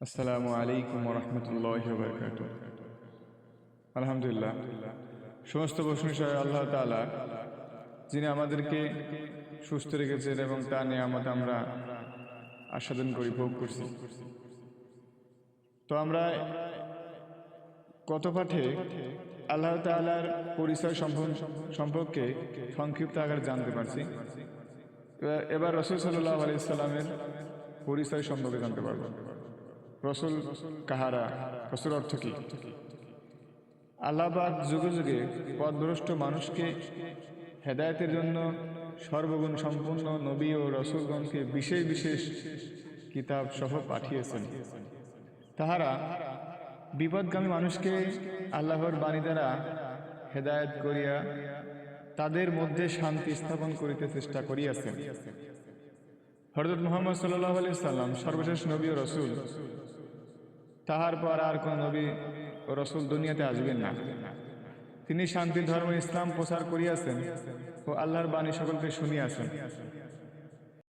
আসসালামু আলাইকুম ওয়া রাহমাতুল্লাহি ওয়া বারাকাতুহু। আলহামদুলিল্লাহ, সমস্ত প্রশংসা আল্লাহ তাআলা, যিনি আমাদেরকে সুস্থ রেখেছেন এবং তার নিয়ামত আমরা আস্বাদন করি, ভোগ করছি। তো আমরা গত পাঠে আল্লাহ তাআলার পরিচয় সম্পর্কে সংক্ষিপ্ত আকারে জানতে পারছি। এবার রাসূল সাল্লাল্লাহু আলাইহি সাল্লামের পরিচয় সম্পর্কে জানতে পারব। রসুল কাহারা, রসুল অর্থ কি? আল্লাহ পাক যুগে যুগে পথভ্রষ্ট মানুষকে হেদায়েতের জন্য সর্বগুণ সম্পূর্ণ নবী ও রসুলগণকে বিশেষ বিশেষ কিতাব সহ পাঠিয়েছেন। তাহারা বিপদগামী মানুষকে আল্লাহর বাণী দ্বারা হেদায়েত করিয়া তাদের মধ্যে শান্তি স্থাপন করিতে চেষ্টা করিয়াছেন। হযরত মুহাম্মদ সাল্লাল্লাহু আলাইহি সাল্লাম সর্বশেষ নবী ও রসুল। তাহার পর আর কোন নবী ও রসুল দুনিয়াতে আসবেন না। তিনি শান্তির ধর্ম ইসলাম প্রচার করিয়াছেন ও আল্লাহর বাণী সকলকে শুনিয়াছেন।